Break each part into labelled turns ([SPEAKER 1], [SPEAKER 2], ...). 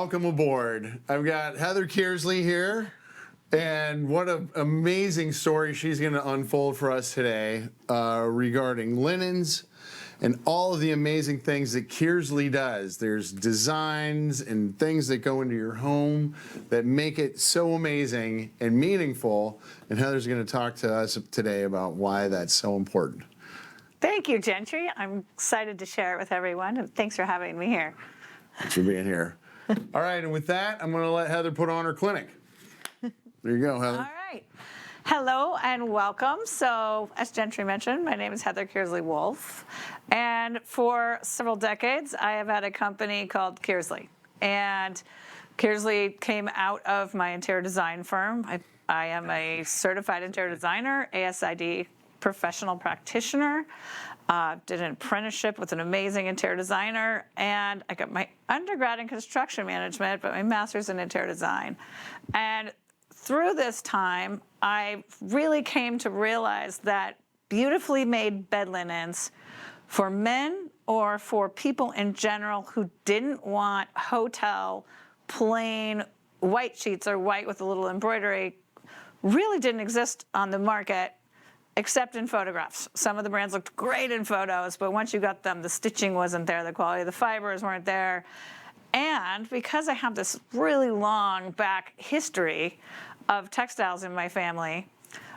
[SPEAKER 1] welcome aboard. I've got Heather Kearsley here, and what an amazing story she's going to unfold for us today regarding linens and all of the amazing things that Kearsley does. There's designs and things that go into your home that make it so amazing and meaningful, and Heather's going to talk to us today about why that's so important.
[SPEAKER 2] Thank you, Gentry. I'm excited to share it with everyone, and thanks for having me here.
[SPEAKER 1] Thanks for being here. All right, and with that, I'm going to let Heather put on her clinic. There you go, Heather.
[SPEAKER 2] All right. Hello and welcome. So, as Gentry mentioned, my name is Heather Kearsley Wolf, and for several decades, I have had a company called Kearsley. And Kearsley came out of my interior design firm. I am a certified interior designer, ASID professional practitioner, did an apprenticeship with an amazing interior designer, and I got my undergrad in construction management, but my master's in interior design. And through this time, I really came to realize that beautifully made bed linens for men or for people in general who didn't want hotel, plain white sheets or white with a little embroidery really didn't exist on the market except in photographs. Some of the brands looked great in photos, but once you got them, the stitching wasn't there, the quality of the fibers weren't there. And because I have this really long back history of textiles in my family,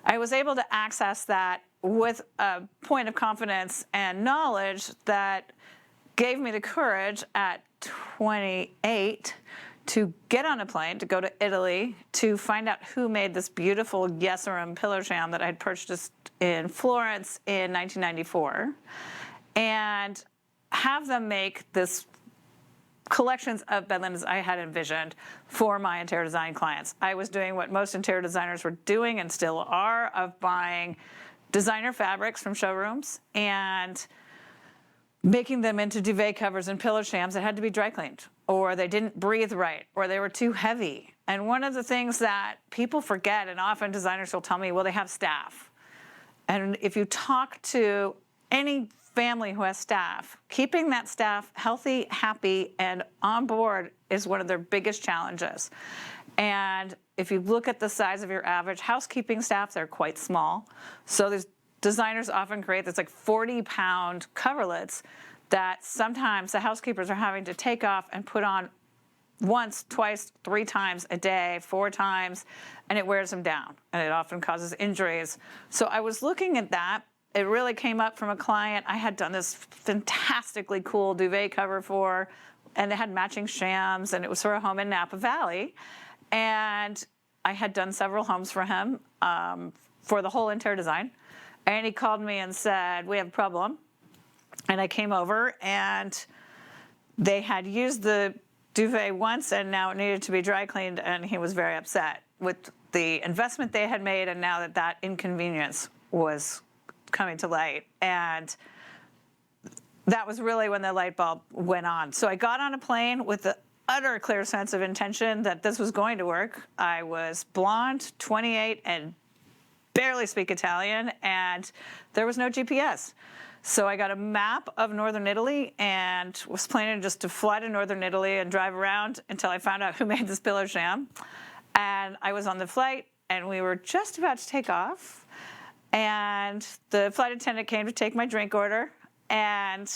[SPEAKER 2] I was able to access that with a point of confidence and knowledge that gave me the courage at 28 to get on a plane, to go to Italy, to find out who made this beautiful Yeserum pillow sham that I had purchased in Florence in 1994, and have them make this collections of bed linens I had envisioned for my interior design clients. I was doing what most interior designers were doing and still are, of buying designer fabrics from showrooms and making them into duvet covers and pillow shams that had to be dry cleaned, or they didn't breathe right, or they were too heavy. And one of the things that people forget, and often designers will tell me, well, they have staff. And if you talk to any family who has staff, keeping that staff healthy, happy, and on board is one of their biggest challenges. And if you look at the size of your average housekeeping staff, they're quite small. So there's designers often create this like 40-pound coverlets that sometimes the housekeepers are having to take off and put on once, twice, 3 times a day, 4 times, and it wears them down, and it often causes injuries. So I was looking at that. It really came up from a client I had done this fantastically cool duvet cover for, and it had matching shams, and it was for a home in Napa Valley. And I had done several homes for him for the whole interior design. And he called me and said, we have a problem. And I came over, and they had used the duvet once, and now it needed to be dry cleaned, and he was very upset with the investment they had made, and now that inconvenience was coming to light. And that was really when the light bulb went on. So I got on a plane with the utter clear sense of intention that this was going to work. I was blonde, 28, and barely speak Italian, and there was no GPS. So I got a map of northern Italy and was planning just to fly to northern Italy and drive around until I found out who made this pillow sham. And I was on the flight, and we were just about to take off, and the flight attendant came to take my drink order, and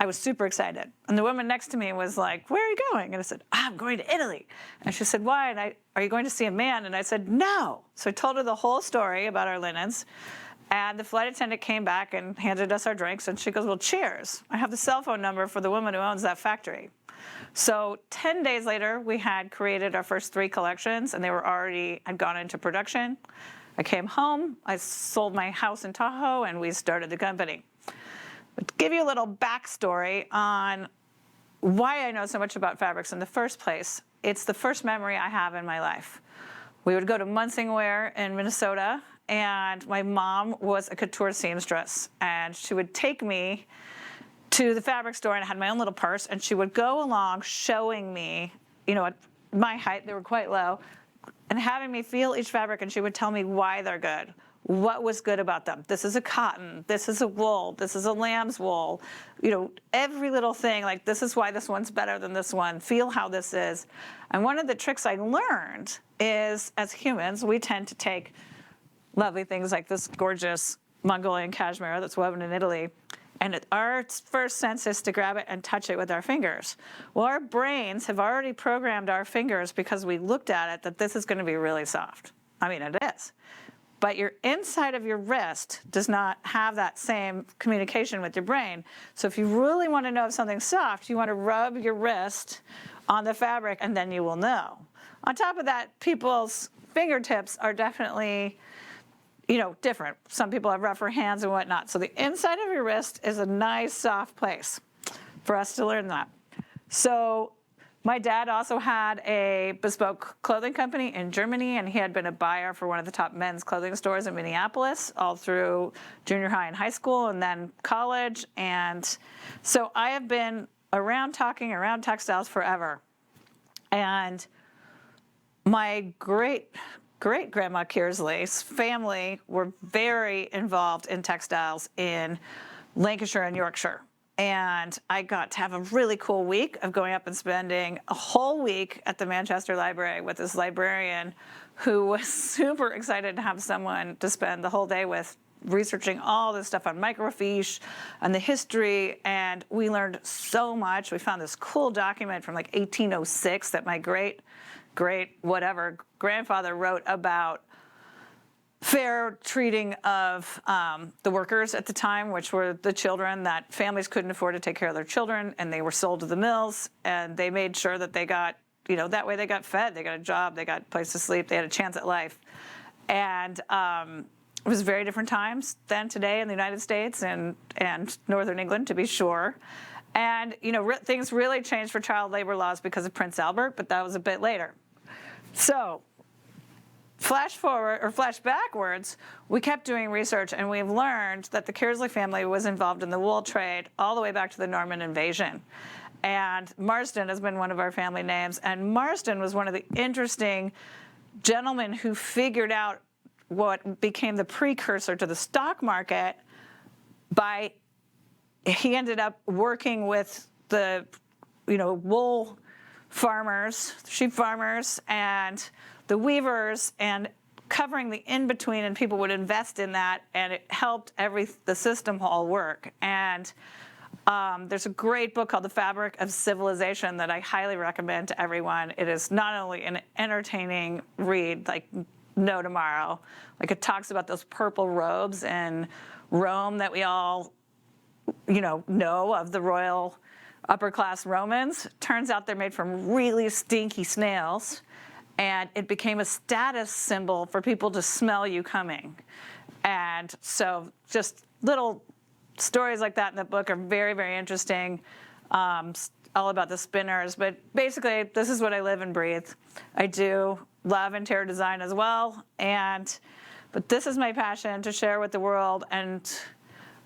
[SPEAKER 2] I was super excited. And the woman next to me was like, where are you going? And I said, I'm going to Italy. And she said, why? And are you going to see a man? And I said, no. So I told her the whole story about our linens. And the flight attendant came back and handed us our drinks. And she goes, well, cheers. I have the cell phone number for the woman who owns that factory. So 10 days later, we had created our first 3 collections, and they had gone into production. I came home, I sold my house in Tahoe, and we started the company. But to give you a little backstory on why I know so much about fabrics in the first place, it's the first memory I have in my life. We would go to Munsingwear in Minnesota, and my mom was a couture seamstress, and she would take me to the fabric store, and I had my own little purse, and she would go along showing me, at my height, they were quite low, and having me feel each fabric, and she would tell me why they're good, what was good about them. This is a cotton, this is a wool, this is a lamb's wool, every little thing, like this is why this one's better than this one, feel how this is. And one of the tricks I learned is, as humans, we tend to take lovely things like this gorgeous Mongolian cashmere that's woven in Italy, and our first sense is to grab it and touch it with our fingers. Well, our brains have already programmed our fingers, because we looked at it, that this is going to be really soft. I mean, it is. But your inside of your wrist does not have that same communication with your brain. So if you really want to know if something's soft, you want to rub your wrist on the fabric, and then you will know. On top of that, people's fingertips are definitely, different. Some people have rougher hands and whatnot. So the inside of your wrist is a nice, soft place for us to learn that. So my dad also had a bespoke clothing company in Germany, and he had been a buyer for one of the top men's clothing stores in Minneapolis all through junior high and high school, and then college. And so I have been around textiles forever. And my great-grandma Kearsley's family were very involved in textiles in Lancashire and Yorkshire. And I got to have a really cool week of going up and spending a whole week at the Manchester Library with this librarian who was super excited to have someone to spend the whole day with, researching all this stuff on microfiche and the history. And we learned so much. We found this cool document from like 1806 that my great grandfather wrote about fair treating of the workers at the time, which were the children that families couldn't afford to take care of their children, and they were sold to the mills, and they made sure that they got, that way they got fed, they got a job, they got a place to sleep, they had a chance at life. And it was very different times than today in the United States and Northern England, to be sure. And, things really changed for child labor laws because of Prince Albert, but that was a bit later. So flash backwards, we kept doing research, and we've learned that the Kearsley family was involved in the wool trade all the way back to the Norman invasion. And Marsden has been one of our family names, and Marsden was one of the interesting gentlemen who figured out what became the precursor to the stock market he ended up working with the, wool farmers, sheep farmers, and the weavers, and covering the in-between, and people would invest in that, and it helped the system all work. And there's a great book called The Fabric of Civilization that I highly recommend to everyone. It is not only an entertaining read, like no tomorrow, like it talks about those purple robes in Rome that we all, know of, the royal upper-class Romans. Turns out they're made from really stinky snails. And it became a status symbol for people to smell you coming. And so just little stories like that in the book are very, very interesting, all about the spinners. But basically, this is what I live and breathe. I do love interior design as well. But this is my passion, to share with the world and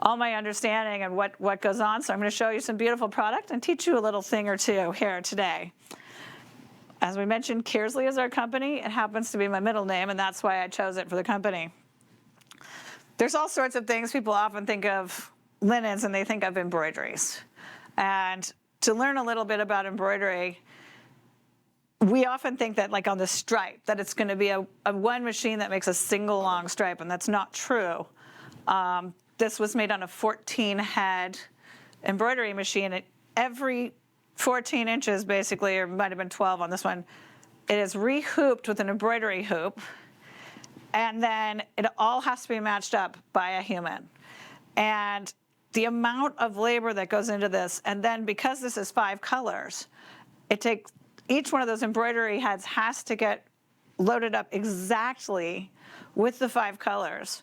[SPEAKER 2] all my understanding and what goes on. So I'm going to show you some beautiful product and teach you a little thing or two here today. As we mentioned, Kearsley is our company. It happens to be my middle name, and that's why I chose it for the company. There's all sorts of things. People often think of linens, and they think of embroideries. And to learn a little bit about embroidery, we often think that, like on the stripe, that it's going to be a one machine that makes a single long stripe, and that's not true. This was made on a 14-head embroidery machine. Every 14 inches, basically, or might have been 12 on this one, it is re-hooped with an embroidery hoop, and then it all has to be matched up by a human. And the amount of labor that goes into this, and then because this is 5 colors, each one of those embroidery heads has to get loaded up exactly with the 5 colors.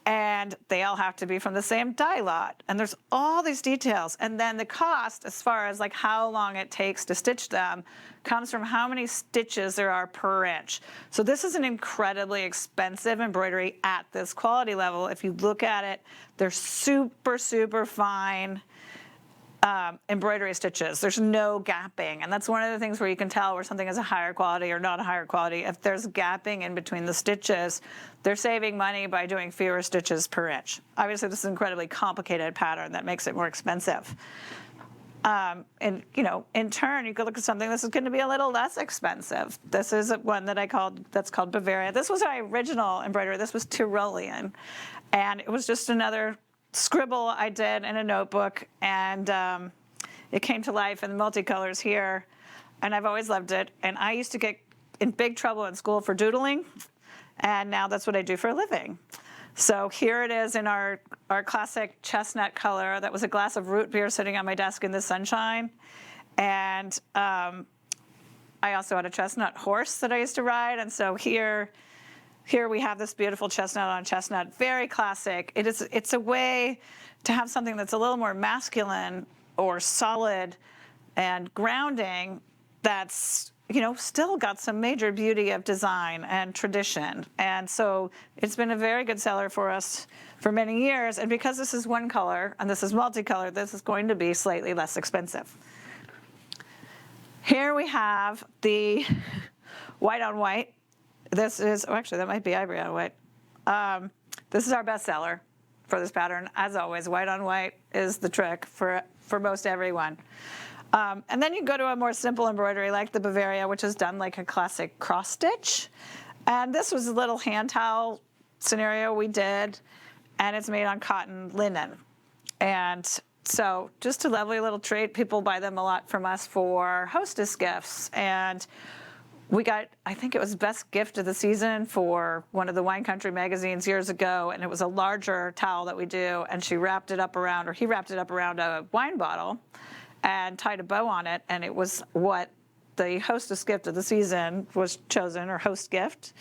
[SPEAKER 2] And they all have to be from the same dye lot. And there's all these details. And then the cost, as far as like how long it takes to stitch them, comes from how many stitches there are per inch. So this is an incredibly expensive embroidery at this quality level. If you look at it, they're super, super fine. embroidery stitches. There's no gapping. And that's one of the things where you can tell where something is a higher quality or not a higher quality. If there's gapping in between the stitches, they're saving money by doing fewer stitches per inch. Obviously, this is an incredibly complicated pattern that makes it more expensive. And, in turn, you could look at something this is going to be a little less expensive. This is one that's called Bavaria. This was my original embroidery. This was Tyrolean. And it was just another scribble I did in a notebook, and it came to life in the multicolors here, and I've always loved it. And I used to get in big trouble in school for doodling, and now that's what I do for a living. So here it is in our classic chestnut color. That was a glass of root beer sitting on my desk in the sunshine. And I also had a chestnut horse that I used to ride, and so here we have this beautiful chestnut on chestnut, very classic. It's a way to have something that's a little more masculine or solid and grounding that's, still got some major beauty of design and tradition. And so it's been a very good seller for us for many years. And because this is one color and this is multicolor, this is going to be slightly less expensive. Here we have the white on white. This is, actually, that might be ivory on white. This is our best seller for this pattern. As always, white on white is the trick for most everyone. And then you go to a more simple embroidery like the Bavaria, which is done like a classic cross stitch. And this was a little hand towel scenario we did, and it's made on cotton linen. And so just a lovely little treat. People buy them a lot from us for hostess gifts. And we got, I think it was best gift of the season for one of the Wine Country magazines years ago, and it was a larger towel that we do, and he wrapped it up around a wine bottle and tied a bow on it, and it was what the hostess gift of the season was chosen, or host gift.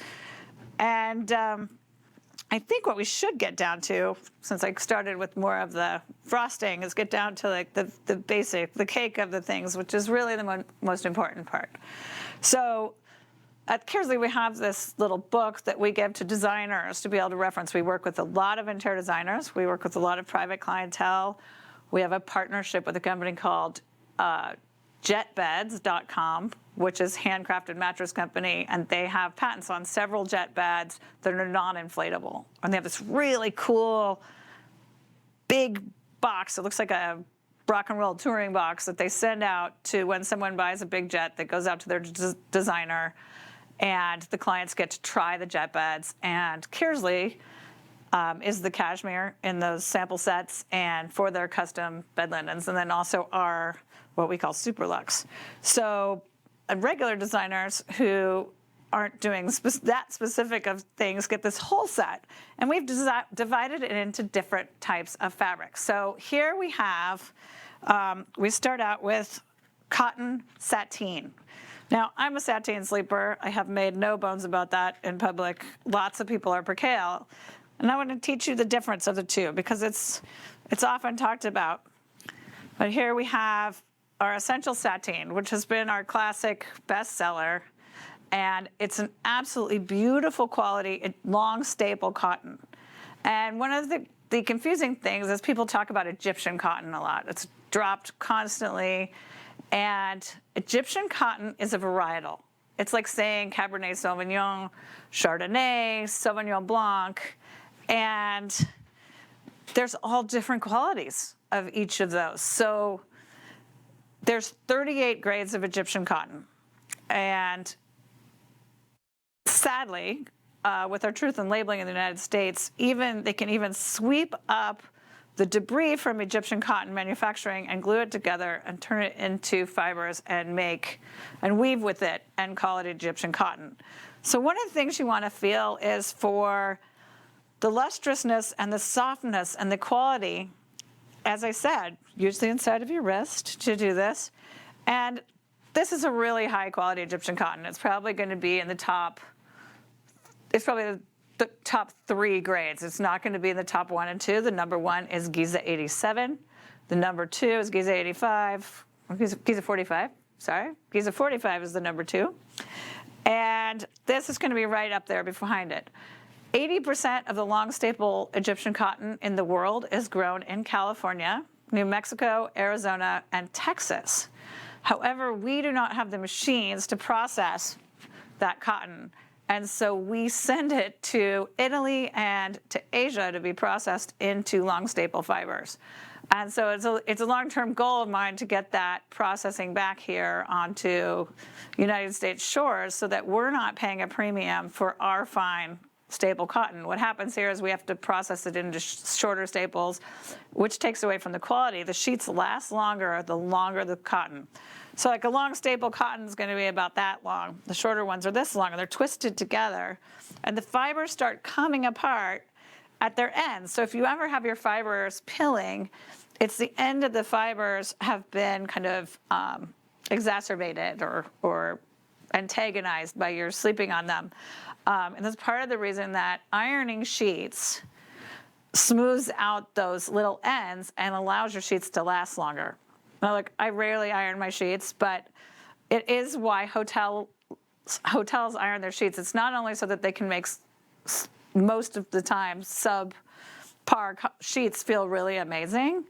[SPEAKER 2] And I think what we should get down to, since I started with more of the frosting, is get down to like the basic, the cake of the things, which is really the most important part. So at Kearsley, we have this little book that we give to designers to be able to reference. We work with a lot of interior designers. We work with a lot of private clientele. We have a partnership with a company called jetbeds.com, which is handcrafted mattress company, and they have patents on several jet beds that are non-inflatable. And they have this really cool big box. It looks like a rock and roll touring box that they send out to when someone buys a big jet that goes out to their designer, and the clients get to try the jet beds. And Kearsley is the cashmere in those sample sets and for their custom bed linens, and then also our what we call super luxe. So regular designers who aren't doing that specific of things get this whole set, and we've divided it into different types of fabrics. So here we have, we start out with cotton sateen. Now, I'm a sateen sleeper. I have made no bones about that in public. Lots of people are percale. And I want to teach you the difference of the two, because it's often talked about. But here we have our essential sateen, which has been our classic bestseller. And it's an absolutely beautiful quality, long staple cotton. And one of the confusing things is people talk about Egyptian cotton a lot. It's dropped constantly. And Egyptian cotton is a varietal. It's like saying Cabernet Sauvignon, Chardonnay, Sauvignon Blanc. And there's all different qualities of each of those. So there's 38 grades of Egyptian cotton. And sadly, with our truth in labeling in the United States, they can even sweep up the debris from Egyptian cotton manufacturing and glue it together and turn it into fibers and weave with it and call it Egyptian cotton. So one of the things you want to feel is for the lustrousness and the softness and the quality. As I said, use the inside of your wrist to do this. And this is a really high quality Egyptian cotton. It's probably going to be in the top, it's probably the top 3 grades. It's not going to be in the top 1 and 2. The number 1 is Giza 87. The number 2 is Giza 85. Giza 45, sorry. Giza 45 is the number 2. And this is going to be right up there behind it. 80% of the long staple Egyptian cotton in the world is grown in California, New Mexico, Arizona, and Texas. However, we do not have the machines to process that cotton. And so we send it to Italy and to Asia to be processed into long staple fibers. And so it's a long-term goal of mine to get that processing back here onto United States shores so that we're not paying a premium for our fine staple cotton. What happens here is we have to process it into shorter staples, which takes away from the quality. The sheets last longer the longer the cotton. So like a long staple cotton is going to be about that long. The shorter ones are this long, and they're twisted together. And the fibers start coming apart at their ends. So if you ever have your fibers pilling, it's the end of the fibers have been kind of exacerbated or antagonized by your sleeping on them. And that's part of the reason that ironing sheets smooths out those little ends and allows your sheets to last longer. Now, look, I rarely iron my sheets, but it is why hotels iron their sheets. It's not only so that they can make most of the time subpar sheets feel really amazing,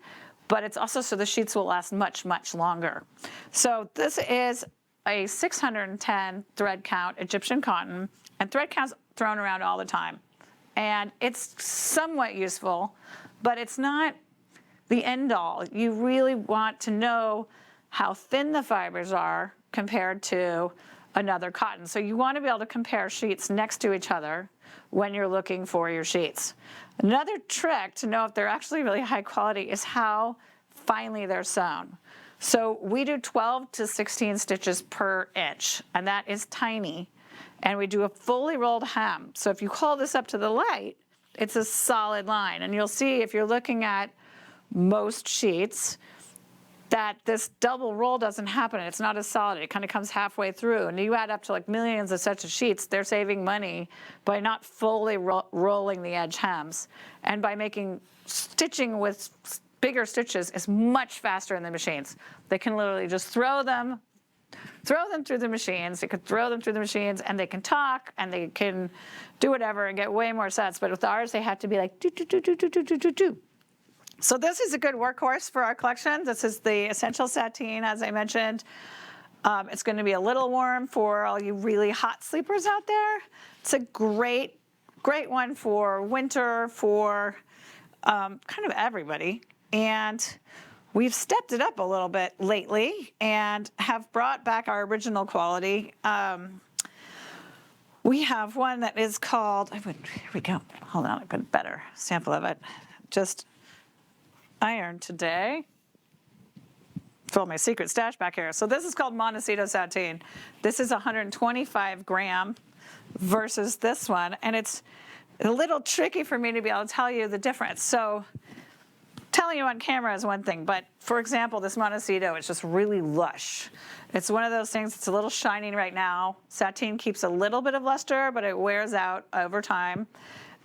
[SPEAKER 2] but it's also so the sheets will last much, much longer. So this is a 610 thread count Egyptian cotton, and thread count's thrown around all the time. And it's somewhat useful, but it's not the end all. You really want to know how thin the fibers are compared to another cotton. So you want to be able to compare sheets next to each other when you're looking for your sheets. Another trick to know if they're actually really high quality is how finely they're sewn. So we do 12 to 16 stitches per inch, and that is tiny. And we do a fully rolled hem. So if you hold this up to the light, it's a solid line. And you'll see if you're looking at most sheets that this double roll doesn't happen. It's not as solid. It kind of comes halfway through. And you add up to like millions of such sheets, they're saving money by not fully rolling the edge hems. And by making stitching with bigger stitches is much faster in the machines. They can literally just throw them through the machines. They could throw them through the machines, and they can talk, and they can do whatever and get way more sets. But with ours, they have to be like do, do, do, do, do, do, do, do, do. So this is a good workhorse for our collection. This is the Essential Sateen, as I mentioned. It's going to be a little warm for all you really hot sleepers out there. It's a great one for winter, for kind of everybody. And we've stepped it up a little bit lately and have brought back our original quality. We have one that is called, here we go. Hold on, I've got a better sample of it. Just ironed today. Fill my secret stash back here. So this is called Montecito Sateen. This is 125 gram versus this one. And it's a little tricky for me to be able to tell you the difference. So telling you on camera is one thing, but for example, this Montecito is just really lush. It's one of those things, it's a little shiny right now. Sateen keeps a little bit of luster, but it wears out over time.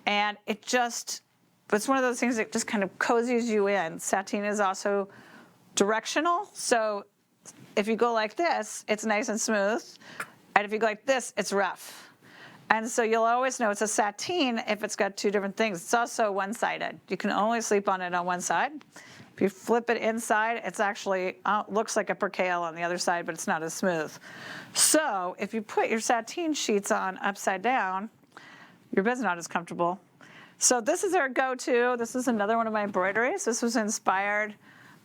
[SPEAKER 2] And it's one of those things that just kind of cozies you in. Sateen is also directional, so if you go like this, it's nice and smooth, and if you go like this, it's rough. And so you'll always know it's a sateen if it's got two different things. It's also one-sided. You can only sleep on it on one side. If you flip it inside, it's actually looks like a percale on the other side, but it's not as smooth. So if you put your sateen sheets on upside down, your bed's not as comfortable. So this is our go-to. This is another one of my embroideries. This was inspired.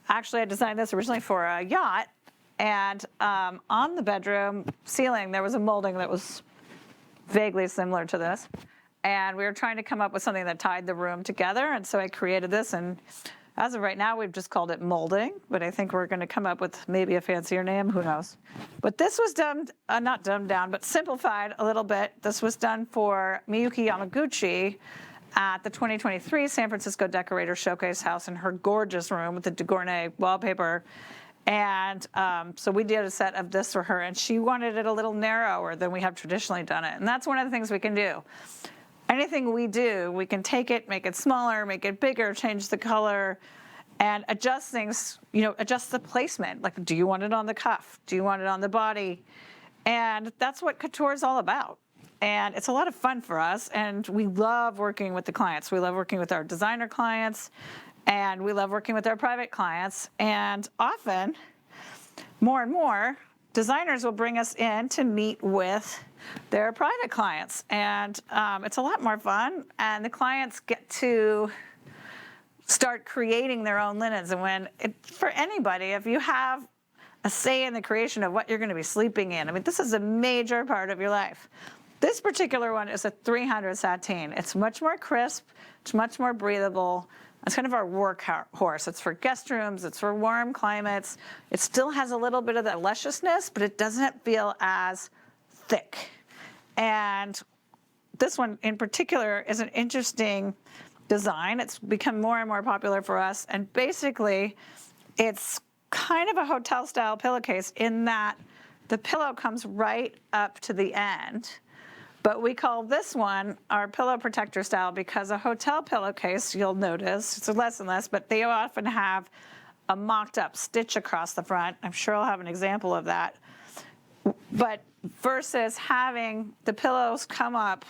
[SPEAKER 2] Actually, I designed this originally for a yacht. And on the bedroom ceiling, there was a molding that was vaguely similar to this. And we were trying to come up with something that tied the room together. And so I created this. And as of right now, we've just called it molding. But I think we're going to come up with maybe a fancier name. Who knows? But this was not dumbed down, but simplified a little bit. This was done for Miyuki Yamaguchi at the 2023 San Francisco Decorator Showcase House in her gorgeous room with the Dugournay wallpaper. And so we did a set of this for her, and she wanted it a little narrower than we have traditionally done it. And that's one of the things we can do. Anything we do, we can take it, make it smaller, make it bigger, change the color, and adjust things, adjust the placement. Like, do you want it on the cuff? Do you want it on the body? And that's what couture is all about. And it's a lot of fun for us, and we love working with the clients. We love working with our designer clients, And we love working with our private clients. And often, more and more, designers will bring us in to meet with their private clients. And it's a lot more fun. And the clients get to start creating their own linens. And for anybody, if you have a say in the creation of what you're going to be sleeping in, I mean, this is a major part of your life. This particular one is a 300 sateen. It's much more crisp. It's much more breathable. It's kind of our workhorse. It's for guest rooms. It's for warm climates. It still has a little bit of that lusciousness, but it doesn't feel as thick. And this one in particular is an interesting design. It's become more and more popular for us. And basically, it's kind of a hotel-style pillowcase in that the pillow comes right up to the end. But we call this one our pillow protector style because a hotel pillowcase, you'll notice, it's less and less, but they often have a mocked up stitch across the front. I'm sure I'll have an example of that. But versus having the pillows come up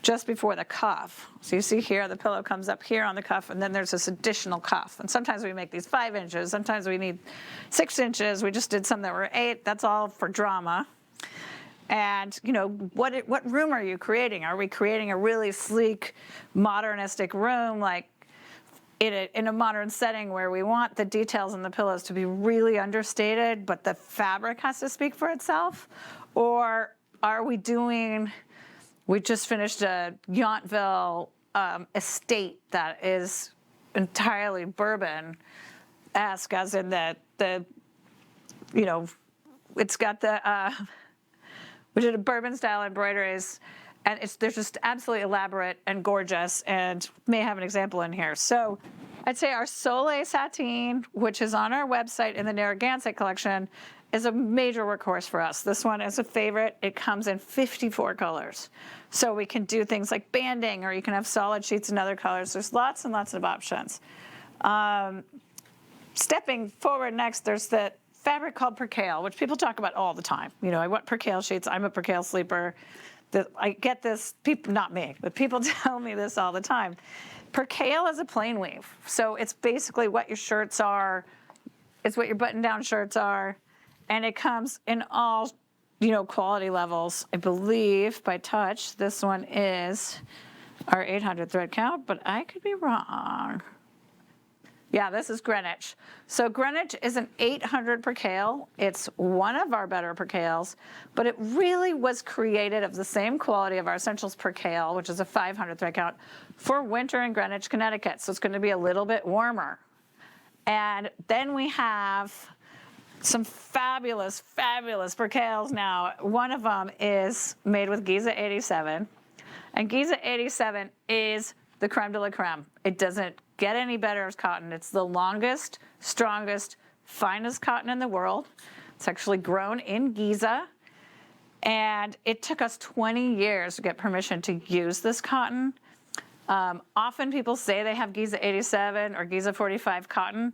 [SPEAKER 2] just before the cuff. So you see here, the pillow comes up here on the cuff, and then there's this additional cuff. And sometimes we make these 5 inches. Sometimes we need 6 inches. We just did some that were 8. That's all for drama. And, you know, what room are you creating? Are we creating a really sleek, modernistic room, like in a modern setting where we want the details in the pillows to be really understated, but the fabric has to speak for itself? Or are we just finished a Yountville estate that is entirely bourbon-esque, as in it's got we did a bourbon-style embroideries, and they're just absolutely elaborate and gorgeous, and may have an example in here. So I'd say our Soleil sateen, which is on our website in the Narragansett collection, is a major workhorse for us. This one is a favorite. It comes in 54 colors. So we can do things like banding, or you can have solid sheets in other colors. There's lots and lots of options. Stepping forward next, there's the fabric called percale, which people talk about all the time. You know, I want percale sheets. I'm a percale sleeper. I get this, not me, but people tell me this all the time. Percale is a plain weave. So it's basically what your shirts are. It's what your button-down shirts are. And it comes in all, quality levels. I believe by touch, this one is our 800 thread count, but I could be wrong. Yeah, this is Greenwich. So Greenwich is an 800 percale. It's one of our better percales, but it really was created of the same quality of our Essentials percale, which is a 500 thread count, for winter in Greenwich, Connecticut. So it's going to be a little bit warmer. And then we have some fabulous, fabulous percales now. One of them is made with Giza 87. And Giza 87 is the creme de la creme. It doesn't get any better as cotton. It's the longest, strongest, finest cotton in the world. It's actually grown in Giza. And it took us 20 years to get permission to use this cotton. Often people say they have Giza 87 or Giza 45 cotton,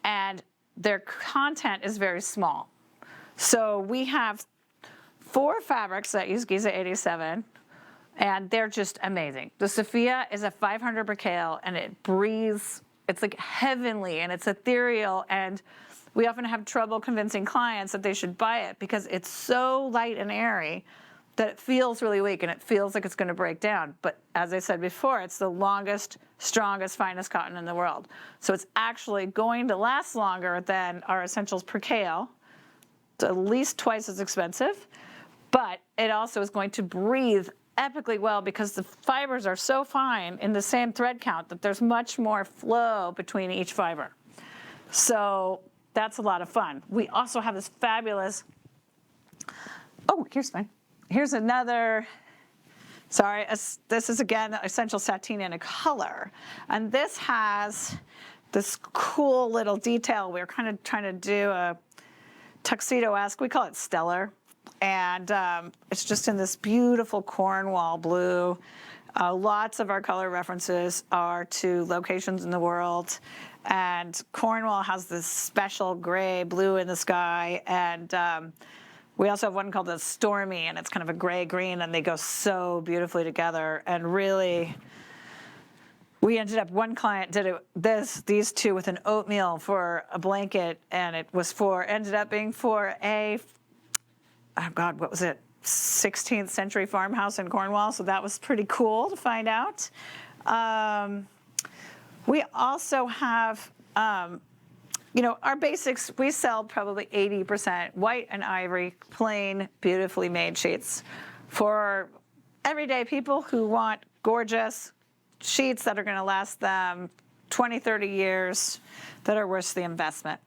[SPEAKER 2] and their content is very small. So we have 4 fabrics that use Giza 87, and they're just amazing. The Sophia is a 500 percale, and it breathes. It's like heavenly, and it's ethereal, and we often have trouble convincing clients that they should buy it because it's so light and airy that it feels really weak, and it feels like it's going to break down. But as I said before, it's the longest, strongest, finest cotton in the world. So it's actually going to last longer than our Essentials percale. It's at least twice as expensive, but it also is going to breathe epically well because the fibers are so fine in the same thread count that there's much more flow between each fiber. So that's a lot of fun. We also have this fabulous, here's another, this is again Essential sateen in a color. And this has this cool little detail. We're kind of trying to do a tuxedo-esque, we call it stellar. And it's just in this beautiful Cornwall blue. Lots of our color references are to locations in the world. And Cornwall has this special gray blue in the sky. And we also have one called the Stormy, and it's kind of a gray-green, and they go so beautifully together. And really, we ended up, one client did these two with an oatmeal for a blanket, and it was ended up being for a, oh God, what was it? 16th century farmhouse in Cornwall. So that was pretty cool to find out. We also have, our basics, we sell probably 80% white and ivory, plain, beautifully made sheets for everyday people who want gorgeous sheets that are going to last them 20, 30 years, that are worth the investment.